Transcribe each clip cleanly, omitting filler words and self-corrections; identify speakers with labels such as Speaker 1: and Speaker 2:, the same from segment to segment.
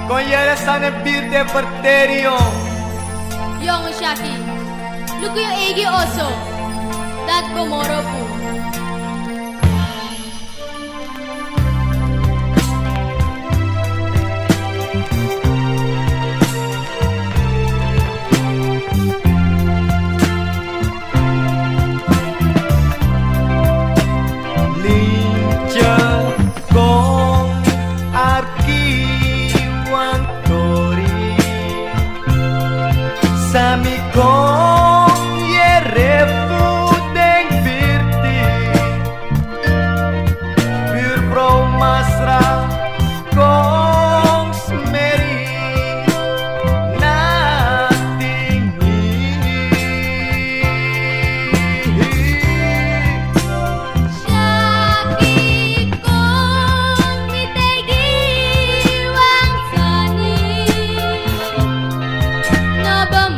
Speaker 1: Konjelasan birde verterio.
Speaker 2: Yung Shaki, luku yung egi oso, dat gomoro po.
Speaker 1: Sami kong yerefu deng virti Pur pro masra kong smeri natingi
Speaker 2: Shaki kong mitegi wang sani Nabam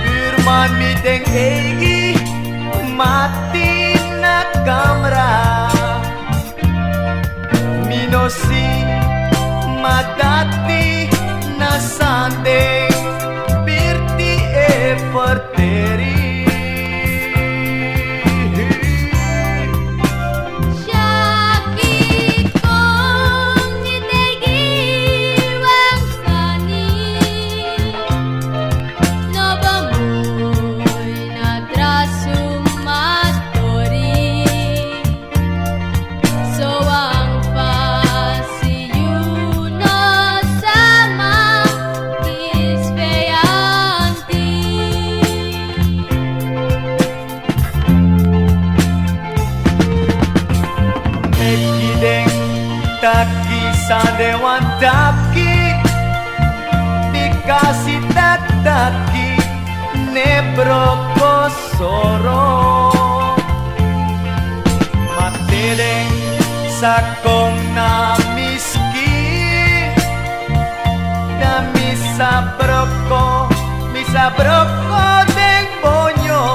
Speaker 1: Birman miteng egi mati na kamera Minosi madati na sandeng birti e verteri Taki sandewan taki dikasih taki nebro kosoro Matedeng sakong na miski na misa broko deng bonyo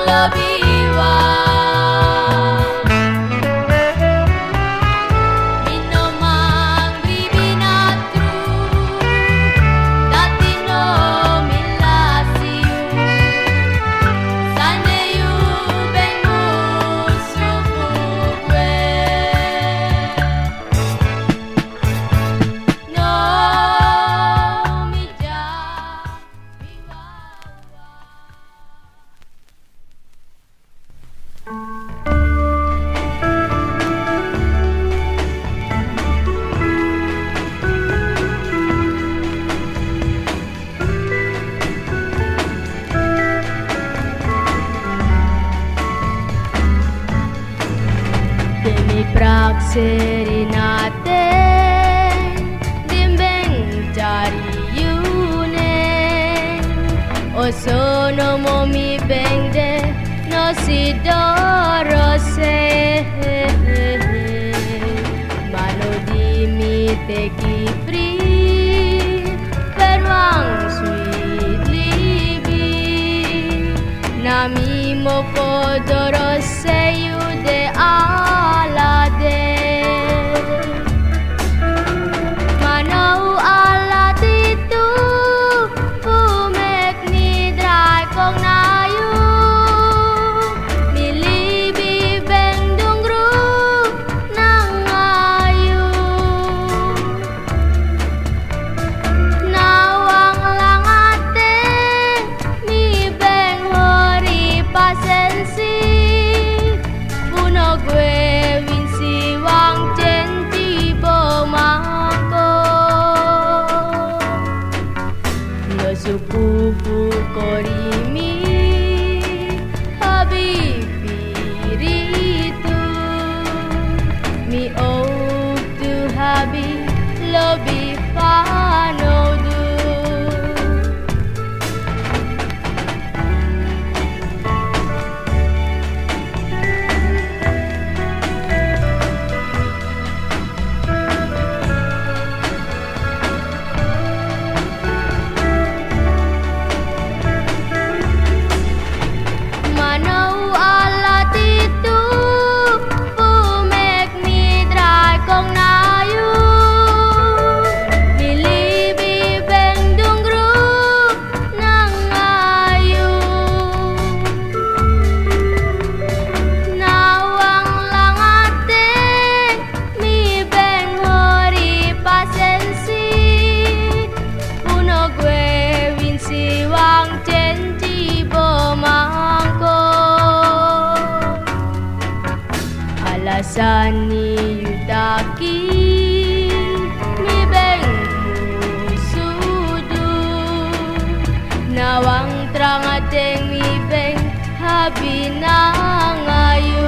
Speaker 2: lobiwa Minomang bibinatru Dati no milasiu Saneyu bengu supugwe No mija biwawa Demi prakseri natin Dimbeng cari yunen Osono momi bengde No si dorose Mano dimite kifri Perwang sweet libi Nami mo podorose yude alade Manau alat itu Pumek nidrai kong nayu Milibi bendung gru nang ayu Nawang langate Mi beng hori pasensi Puno gue winsi wang centi bomako No supupu korimi habibiritu Mi ouk tu habi lobi panodu Manau alat itu Pumek nidrai kong nayu Milibi bendung gru nang ayu Nawang langate Mi beng hori pasensi Puno gue winsi wang centi bomangko Alasan ni yudaki Mi beng musudu Nawang terang ateng mi beng habi nang ayu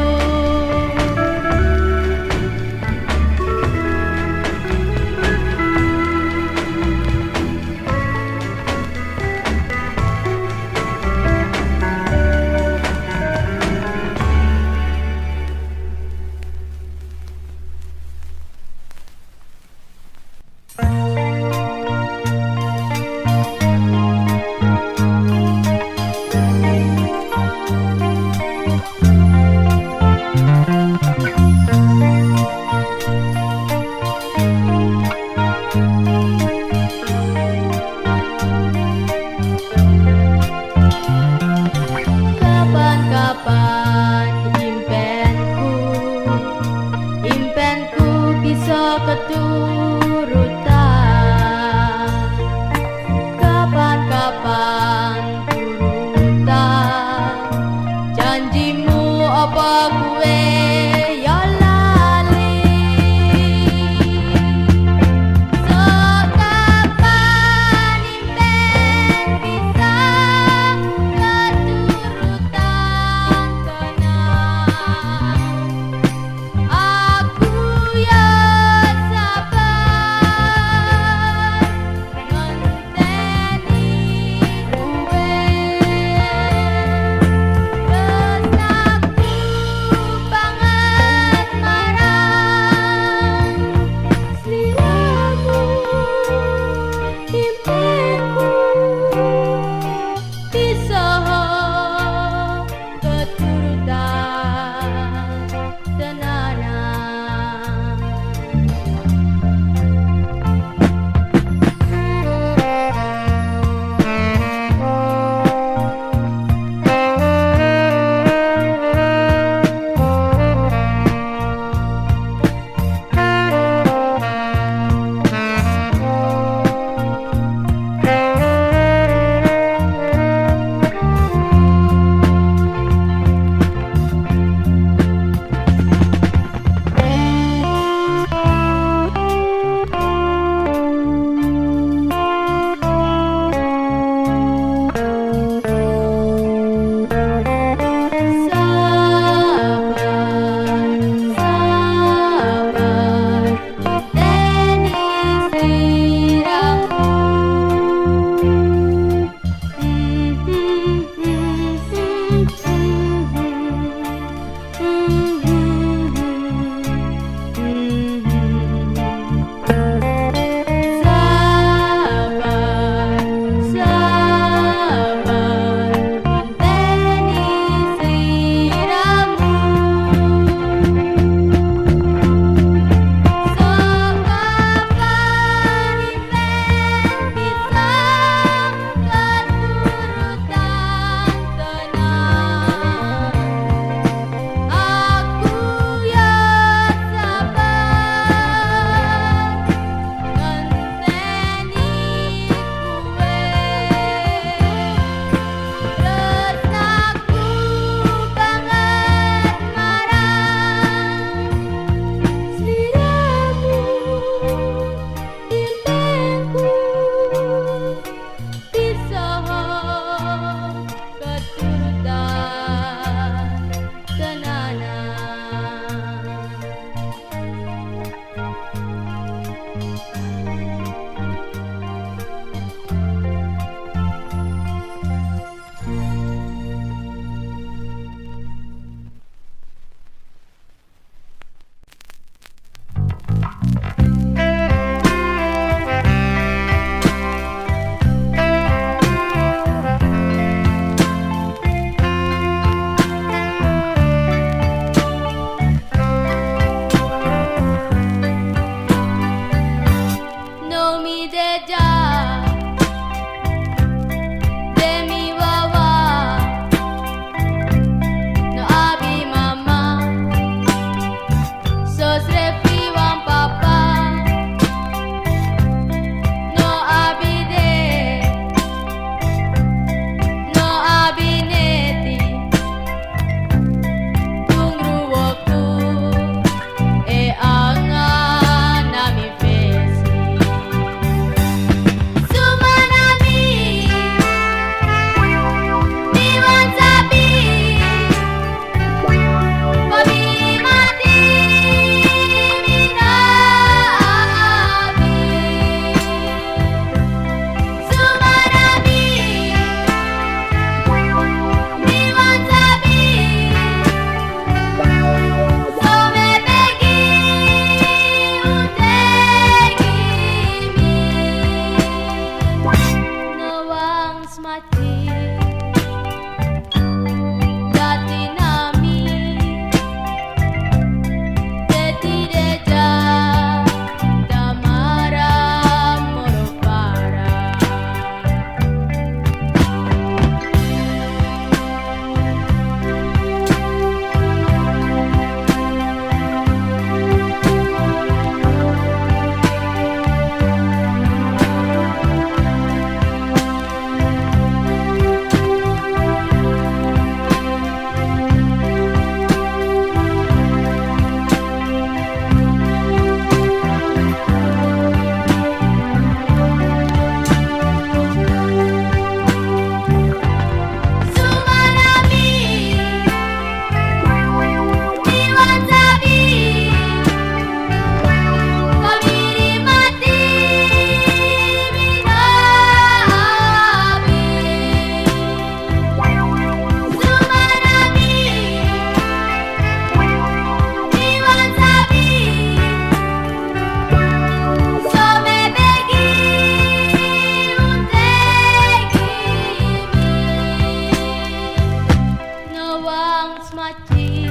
Speaker 2: maci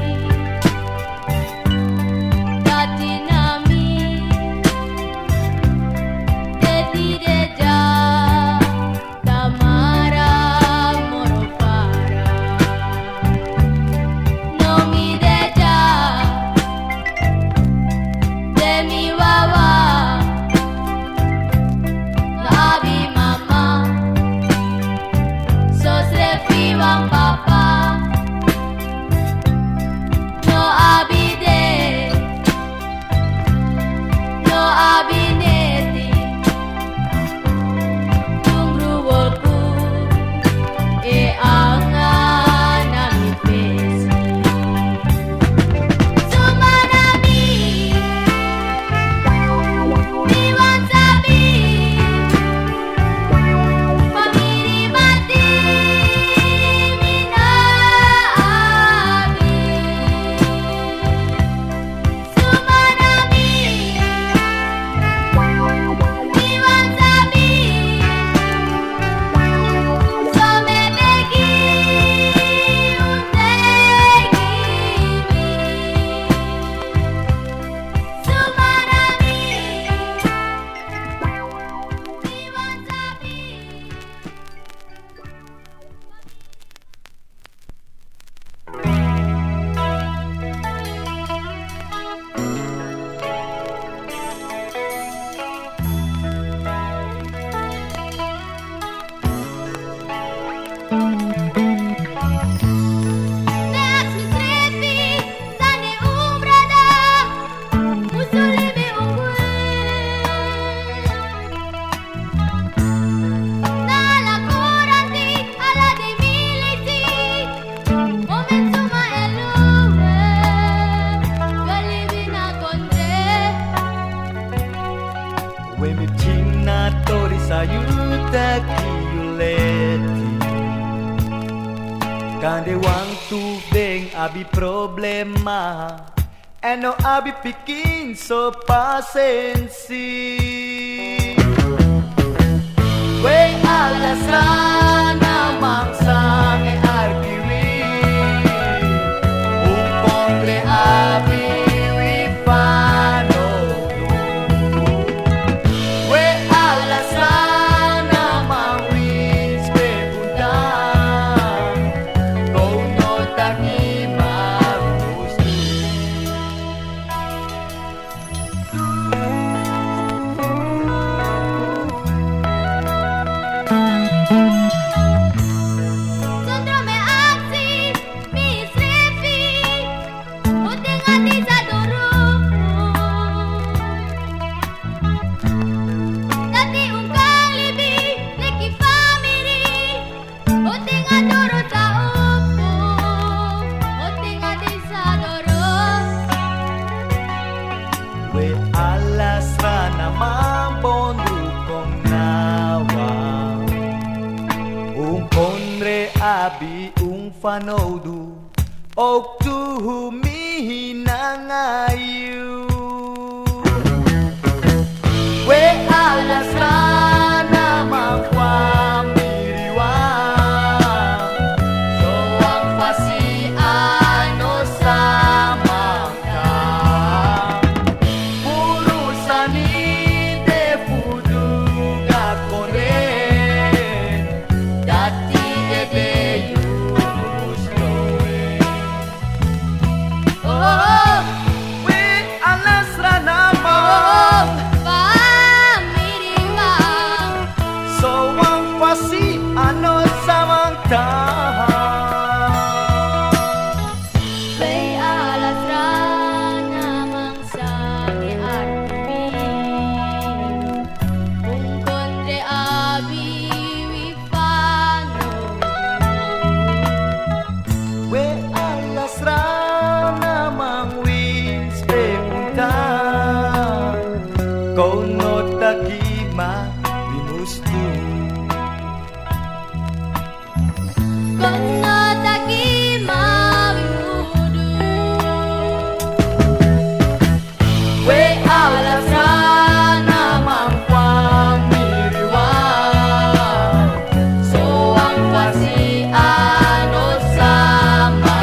Speaker 2: dati nami dedi deja tamara morofara nomi deja demi wawa abi mama sosrefi wang papa no abide no abineti tungruwoku e angana mi pesi sumanami Iwan sabi pamiri mati mina abi sumanami Iwan sabi somebegi sumanami Iwan sabi Neak susrepi sane umbrada musulibe unggul nala kuranti ala de militi momen suma eluwe galibina kontre
Speaker 1: Wemitina tori sayuta kiuleti Kande wang tu deng abi problema Eno abi pikin so pasensi We alasana mangsang e arkiwi Un pondre abi wifano We alasana mawis pepundang Kau no taki magustu
Speaker 2: Sondro me aksi mi srefi uting ati sa duru dati ungkang libi leki family uting adoro sa upo uting ati sa duru
Speaker 1: We alas rana mambondu kong nawa Un pondre abi un fanodu Og tu humihinangayu We alas rana mangwamiriwa So ang pasi ano samangka Purusani de fuduga kore Dati ede yustoe
Speaker 2: oh
Speaker 1: We alas ranama
Speaker 2: pamirima
Speaker 1: So ang pasi ano samangka
Speaker 2: Bay alas rana mangsang arpi Kung kontre abi wifano
Speaker 1: We alas rana mangwins pepuntan Kau no takima bimustu
Speaker 2: Kono taki mawi mudu
Speaker 1: We alas rana mangkwang miriwa So ang pasi ano sama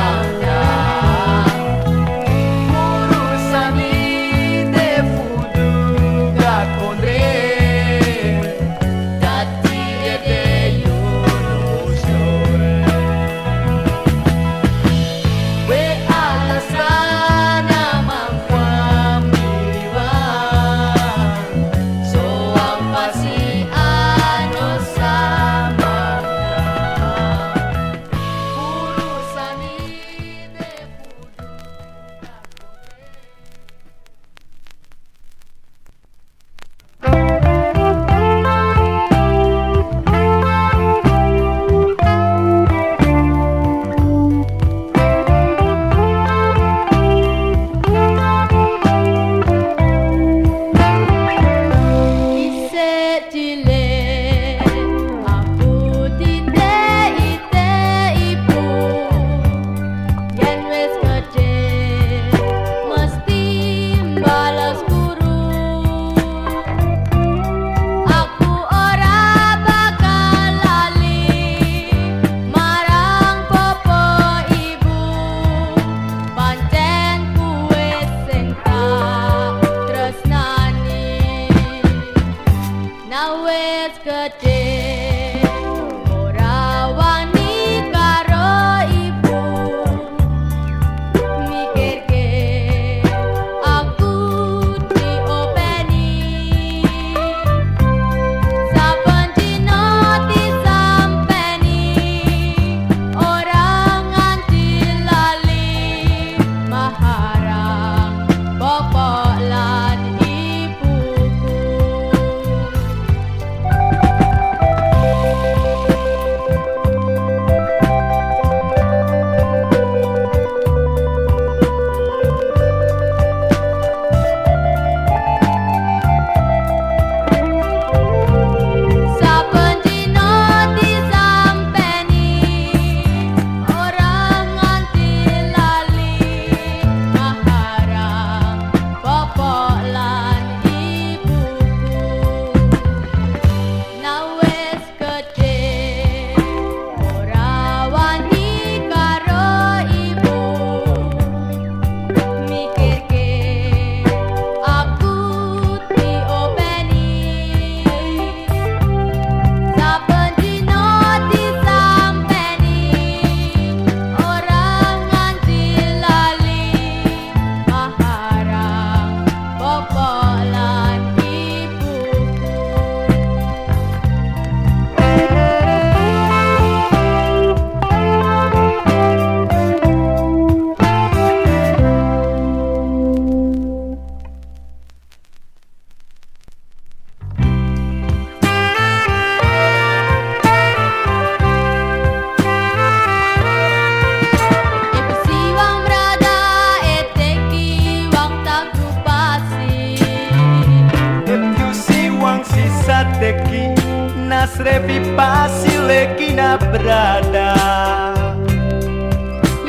Speaker 1: Nasrevi pasile kina berada.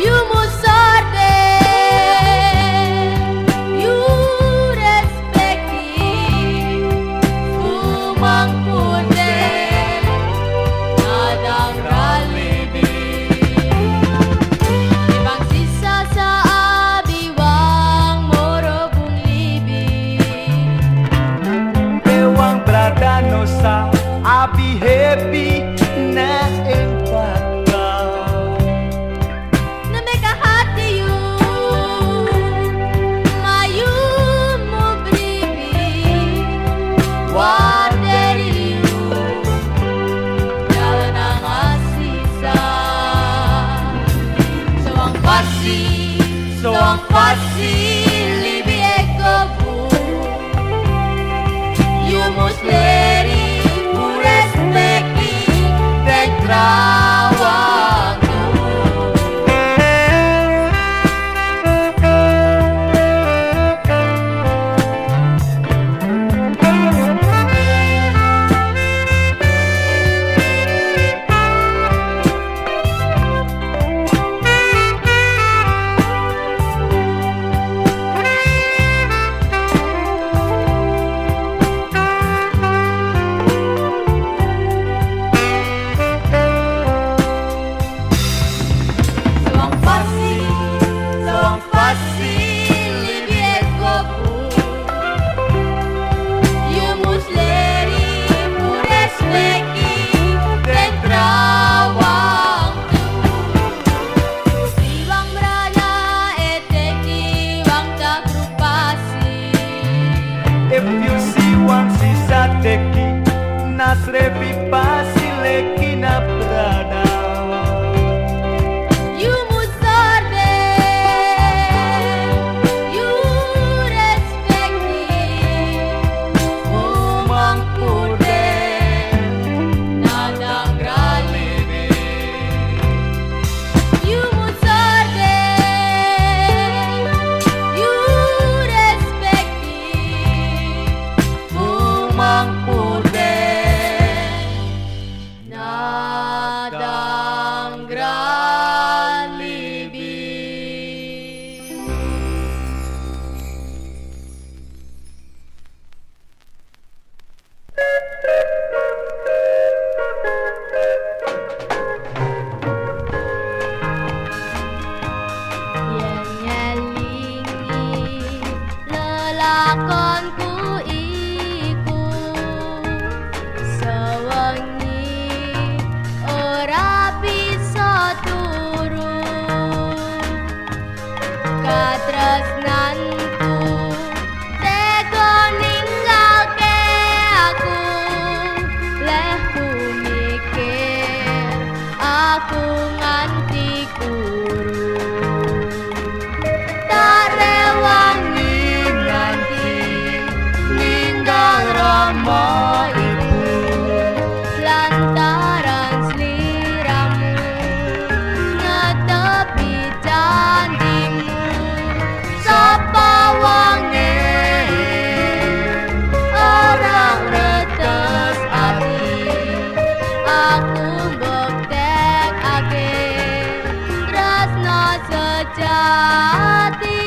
Speaker 2: You musarde, you respecti, umang pude, nadang ralibi. Ibang sisa sa abiwang morobong libi.
Speaker 1: Bewang berada nosa abi happy na empaka.
Speaker 2: Na may kahati yun, mayun mo bribi. Water you, jalan ang asisa. So ang pasi, libi eko bu. You must let it, respecti, dek trawang tu. So ang pasi, libi eko bu. You must let it, respecti, dek trawang tu. Siwang brana eteki wang takrupasi.
Speaker 1: If you see one sisa teki, Nasrevi pasile kina berada.
Speaker 2: You musarde, you respecti, umang pude, nadang ralibi. You musarde, you respecti, umang pude, nadang ralibi. Yen ngelingi lelakonku iku sewengi ora bisa turu. Katresnanku tega ninggalke aku, leh ku mikir aku nganti kuru. Tak rewangi nganti ninggal rama ibu, lantaran sliramu netepi janjimu. Sapa wange orang retes ati, aku mbektekake tresno sejati.